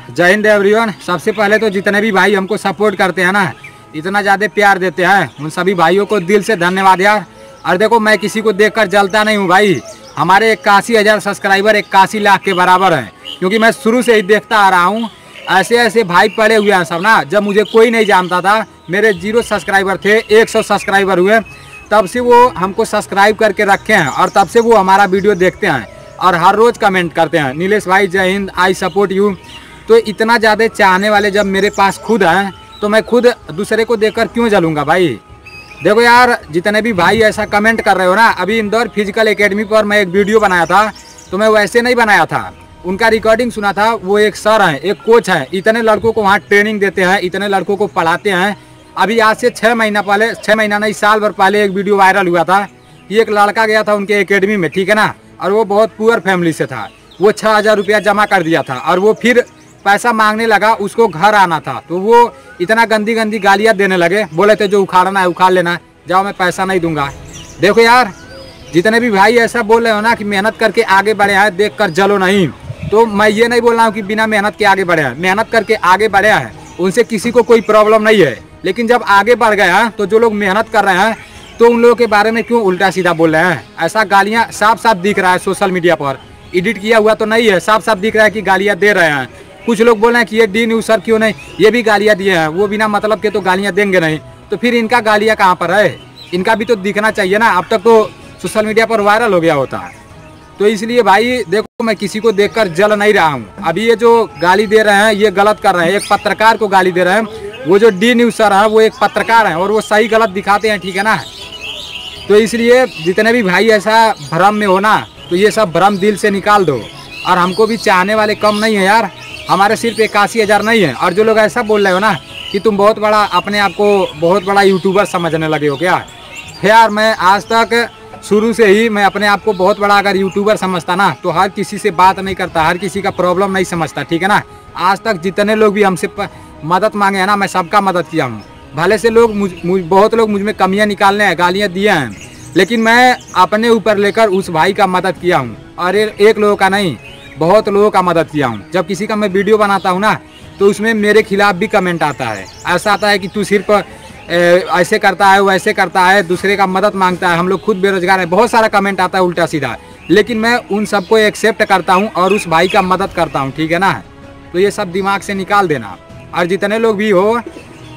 जय हिंद एवरीवन। सबसे पहले तो जितने भी भाई हमको सपोर्ट करते हैं ना, इतना ज़्यादा प्यार देते हैं, उन सभी भाइयों को दिल से धन्यवाद यार। और देखो, मैं किसी को देखकर जलता नहीं हूँ भाई। हमारे 81,000 सब्सक्राइबर 81 लाख के बराबर हैं, क्योंकि मैं शुरू से ही देखता आ रहा हूँ। ऐसे ऐसे भाई पड़े हुए हैं सब ना। जब मुझे कोई नहीं जानता था, मेरे 0 सब्सक्राइबर थे, 100 सब्सक्राइबर हुए, तब से वो हमको सब्सक्राइब करके रखे हैं और तब से वो हमारा वीडियो देखते हैं और हर रोज़ कमेंट करते हैं, नीलेश भाई जय हिंद, आई सपोर्ट यू। तो इतना ज़्यादा चाहने वाले जब मेरे पास खुद हैं, तो मैं खुद दूसरे को देखकर क्यों जलूँगा भाई। देखो यार, जितने भी भाई ऐसा कमेंट कर रहे हो ना, अभी इंदौर फिजिकल एकेडमी पर मैं एक वीडियो बनाया था, तो मैं वैसे नहीं बनाया था, उनका रिकॉर्डिंग सुना था। वो एक सर हैं, एक कोच हैं, इतने लड़कों को वहाँ ट्रेनिंग देते हैं, इतने लड़कों को पढ़ाते हैं। अभी आज से 6 महीना पहले, 6 महीना नहीं, साल भर पहले एक वीडियो वायरल हुआ था कि एक लड़का गया था उनके एकेडमी में, ठीक है ना, और वो बहुत पुअर फैमिली से था। वो 6,000 रुपया जमा कर दिया था और वो फिर पैसा मांगने लगा, उसको घर आना था, तो वो इतना गंदी गंदी गालियाँ देने लगे, बोले थे जो उखाड़ना है उखाड़ लेना, जाओ मैं पैसा नहीं दूंगा। देखो यार, जितने भी भाई ऐसा बोल रहे हो ना कि मेहनत करके आगे बढ़े हैं, देख कर जलो नहीं, तो मैं ये नहीं बोल रहा हूँ कि बिना मेहनत के आगे बढ़े हैं। मेहनत करके आगे बढ़े हैं, उनसे किसी को कोई प्रॉब्लम नहीं है, लेकिन जब आगे बढ़ गए हैं तो जो लोग मेहनत कर रहे हैं, तो उन लोगों के बारे में क्यों उल्टा सीधा बोल रहे हैं। ऐसा गालियाँ साफ साफ दिख रहा है सोशल मीडिया पर, एडिट किया हुआ तो नहीं है, साफ साफ दिख रहा है कि गालियाँ दे रहे हैं। कुछ लोग बोल रहे हैं कि ये डी न्यूज़ सर क्यों नहीं, ये भी गालियाँ दिए हैं, वो बिना मतलब के तो गालियाँ देंगे नहीं, तो फिर इनका गालियाँ कहाँ पर है, इनका भी तो दिखना चाहिए ना। अब तक तो सोशल मीडिया पर वायरल हो गया होता है। तो इसलिए भाई देखो, मैं किसी को देखकर जल नहीं रहा हूँ। अभी ये जो गाली दे रहे हैं, ये गलत कर रहे हैं, एक पत्रकार को गाली दे रहे हैं। वो जो डी न्यूज़ सर है, वो एक पत्रकार हैं और वो सही गलत दिखाते हैं, ठीक है ना। तो इसलिए जितने भी भाई ऐसा भ्रम में हो ना, तो ये सब भ्रम दिल से निकाल दो। और हमको भी चाहने वाले कम नहीं है यार, हमारे सिर्फ 81,000 नहीं है। और जो लोग ऐसा बोल रहे हो ना कि तुम बहुत बड़ा, अपने आप को बहुत बड़ा यूट्यूबर समझने लगे हो क्या, यार मैं आज तक शुरू से ही मैं अपने आप को बहुत बड़ा अगर यूट्यूबर समझता ना, तो हर किसी से बात नहीं करता, हर किसी का प्रॉब्लम नहीं समझता, ठीक है ना। आज तक जितने लोग भी हमसे मदद मांगे हैं ना, मैं सबका मदद किया हूँ। भले से लोग बहुत लोग मुझ में कमियाँ निकालने हैं, गालियाँ दिए हैं, लेकिन मैं अपने ऊपर लेकर उस भाई का मदद किया हूँ। और एक लोगों का नहीं, बहुत लोगों का मदद किया हूँ। जब किसी का मैं वीडियो बनाता हूँ ना, तो उसमें मेरे खिलाफ भी कमेंट आता है। ऐसा आता है कि तू सिर्फ ऐसे करता है, वैसे करता है, दूसरे का मदद मांगता है, हम लोग खुद बेरोजगार हैं, बहुत सारा कमेंट आता है उल्टा सीधा। लेकिन मैं उन सबको एक्सेप्ट करता हूं और उस भाई का मदद करता हूं, ठीक है ना। तो ये सब दिमाग से निकाल देना। और जितने लोग भी हो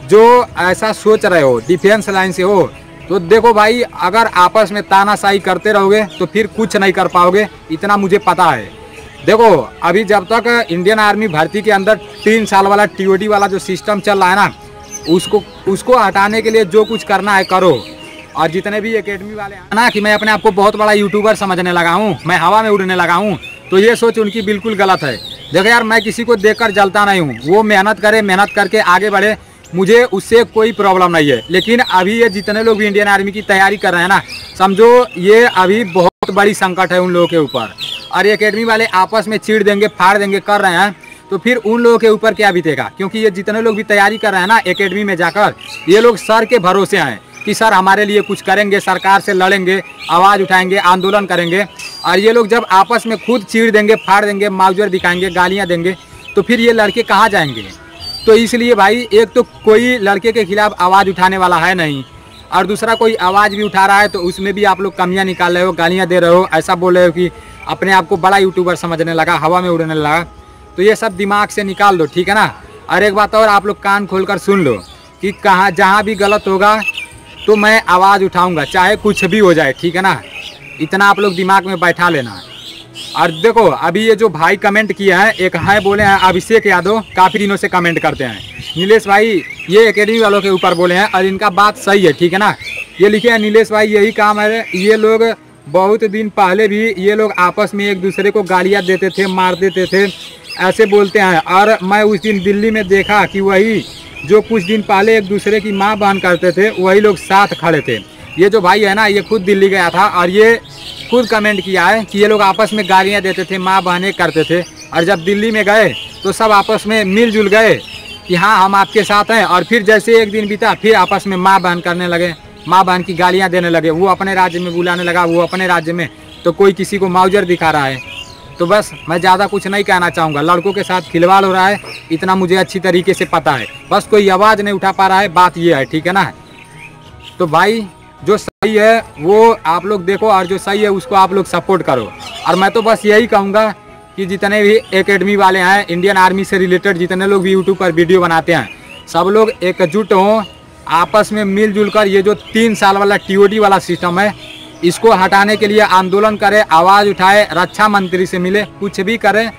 जो ऐसा सोच रहे हो, डिफेंस लाइन से हो, तो देखो भाई, अगर आपस में तानाशाही करते रहोगे तो फिर कुछ नहीं कर पाओगे, इतना मुझे पता है। देखो, अभी जब तक इंडियन आर्मी भर्ती के अंदर 3 साल वाला TOD वाला जो सिस्टम चल रहा है ना, उसको हटाने के लिए जो कुछ करना है करो। और जितने भी एकेडमी वाले हैं ना कि मैं अपने आप को बहुत बड़ा यूट्यूबर समझने लगा हूँ, मैं हवा में उड़ने लगा हूँ, तो ये सोच उनकी बिल्कुल गलत है। देखो यार, मैं किसी को देखकर जलता नहीं हूँ, वो मेहनत करे, मेहनत करके आगे बढ़े, मुझे उससे कोई प्रॉब्लम नहीं है। लेकिन अभी ये जितने लोग भी इंडियन आर्मी की तैयारी कर रहे हैं ना, समझो ये अभी बहुत बड़ी संकट है उन लोगों के ऊपर। और एकेडमी वाले आपस में चीड़ देंगे, फाड़ देंगे, कर रहे हैं, तो फिर उन लोगों के ऊपर क्या बीतेगा। क्योंकि ये जितने लोग भी तैयारी कर रहे हैं ना एकेडमी में जाकर, ये लोग सर के भरोसे हैं कि सर हमारे लिए कुछ करेंगे, सरकार से लड़ेंगे, आवाज़ उठाएंगे, आंदोलन करेंगे। और ये लोग जब आपस में खुद चीड़ देंगे, फाड़ देंगे, माउजर दिखाएंगे, गालियाँ देंगे, तो फिर ये लड़के कहाँ जाएंगे। तो इसलिए भाई, एक तो कोई लड़के के खिलाफ आवाज़ उठाने वाला है नहीं, और दूसरा कोई आवाज़ भी उठा रहा है तो उसमें भी आप लोग कमियाँ निकाल रहे हो, गालियाँ दे रहे हो, ऐसा बोल रहे हो कि अपने आप को बड़ा यूट्यूबर समझने लगा, हवा में उड़ने लगा। तो ये सब दिमाग से निकाल दो, ठीक है ना। और एक बात और, आप लोग कान खोलकर सुन लो कि कहाँ जहाँ भी गलत होगा तो मैं आवाज़ उठाऊंगा, चाहे कुछ भी हो जाए, ठीक है ना। इतना आप लोग दिमाग में बैठा लेना। और देखो, अभी ये जो भाई कमेंट किए हैं, एक है बोले हैं अभिषेक यादव, काफ़ी दिनों से कमेंट करते हैं, नीलेश भाई ये एकेडमी वालों के ऊपर बोले हैं, और इनका बात सही है, ठीक है ना। ये लिखे हैं, नीलेश भाई यही काम है, ये लोग बहुत दिन पहले भी ये लोग आपस में एक दूसरे को गालियाँ देते थे, मार देते थे, ऐसे बोलते हैं। और मैं उस दिन दिल्ली में देखा कि वही जो कुछ दिन पहले एक दूसरे की मां बहन करते थे, वही लोग साथ खड़े थे। ये जो भाई है ना, ये खुद दिल्ली गया था और ये खुद कमेंट किया है कि ये लोग आपस में गालियां देते थे, मां बहनें करते थे, और जब दिल्ली में गए तो सब आपस में मिलजुल गए कि हाँ हम आपके साथ हैं। और फिर जैसे एक दिन बीता, फिर आपस में माँ बहन करने लगे, माँ बहन की गालियाँ देने लगे। वो अपने राज्य में बुलाने लगा, वो अपने राज्य में, तो कोई किसी को माउजर दिखा रहा है। तो बस मैं ज़्यादा कुछ नहीं कहना चाहूँगा। लड़कों के साथ खिलवाड़ हो रहा है, इतना मुझे अच्छी तरीके से पता है। बस कोई आवाज़ नहीं उठा पा रहा है, बात ये है, ठीक है ना। तो भाई जो सही है वो आप लोग देखो और जो सही है उसको आप लोग सपोर्ट करो। और मैं तो बस यही कहूँगा कि जितने भी एकेडमी वाले हैं, इंडियन आर्मी से रिलेटेड जितने लोग भी यूट्यूब पर वीडियो बनाते हैं, सब लोग एकजुट हों, आपस में मिलजुल कर ये जो 3 साल वाला TOD वाला सिस्टम है इसको हटाने के लिए आंदोलन करें, आवाज़ उठाए, रक्षा मंत्री से मिले, कुछ भी करें,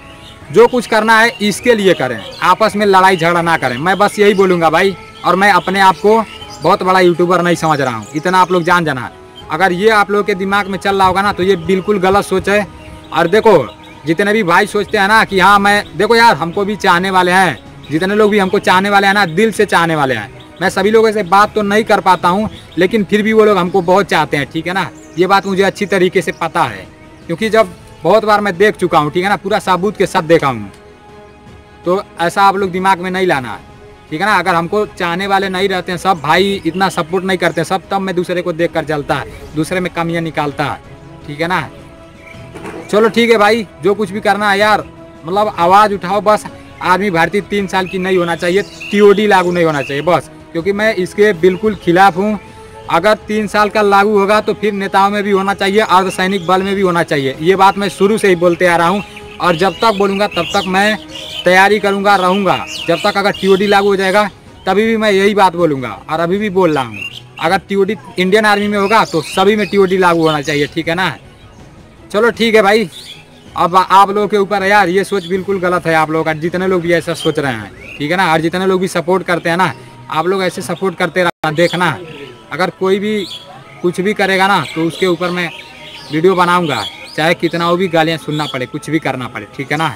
जो कुछ करना है इसके लिए करें, आपस में लड़ाई झगड़ा ना करें। मैं बस यही बोलूँगा भाई। और मैं अपने आप को बहुत बड़ा यूट्यूबर नहीं समझ रहा हूँ, इतना आप लोग जाना। अगर ये आप लोग के दिमाग में चल रहा होगा ना तो ये बिल्कुल गलत सोच है। और देखो जितने भी भाई सोचते हैं ना कि हाँ मैं, देखो यार हमको भी चाहने वाले हैं, जितने लोग भी हमको चाहने वाले हैं ना, दिल से चाहने वाले हैं। मैं सभी लोगों से बात तो नहीं कर पाता हूँ, लेकिन फिर भी वो लोग हमको बहुत चाहते हैं, ठीक है ना। ये बात मुझे अच्छी तरीके से पता है, क्योंकि जब बहुत बार मैं देख चुका हूँ, ठीक है ना, पूरा सबूत के साथ देखा हूँ। तो ऐसा आप लोग दिमाग में नहीं लाना, ठीक है ना। अगर हमको चाहने वाले नहीं रहते हैं, सब भाई इतना सपोर्ट नहीं करते हैं सब, तब मैं दूसरे को देख कर चलता है, दूसरे में कमियाँ निकालता है, ठीक है ना। चलो ठीक है भाई, जो कुछ भी करना है यार, मतलब आवाज़ उठाओ। बस आर्मी भर्ती 3 साल की नहीं होना चाहिए, TOD लागू नहीं होना चाहिए बस, क्योंकि मैं इसके बिल्कुल खिलाफ हूँ। अगर 3 साल का लागू होगा तो फिर नेताओं में भी होना चाहिए, अर्धसैनिक बल में भी होना चाहिए। ये बात मैं शुरू से ही बोलते आ रहा हूँ और जब तक बोलूँगा तब तक मैं तैयारी करूँगा, रहूँगा। जब तक अगर TOD लागू हो जाएगा तभी भी मैं यही बात बोलूँगा, और अभी भी बोल रहा हूँ। अगर TOD इंडियन आर्मी में होगा तो सभी में TOD लागू होना चाहिए, ठीक है ना। चलो ठीक है भाई, अब आप लोगों के ऊपर है यार, ये सोच बिल्कुल गलत है आप लोगों का, जितने लोग भी ऐसा सोच रहे हैं, ठीक है ना। और जितने लोग भी सपोर्ट करते हैं ना, आप लोग ऐसे सपोर्ट करते रहना। देखना अगर कोई भी कुछ भी करेगा ना तो उसके ऊपर मैं वीडियो बनाऊंगा, चाहे कितना वो भी गालियाँ सुनना पड़े, कुछ भी करना पड़े, ठीक है ना।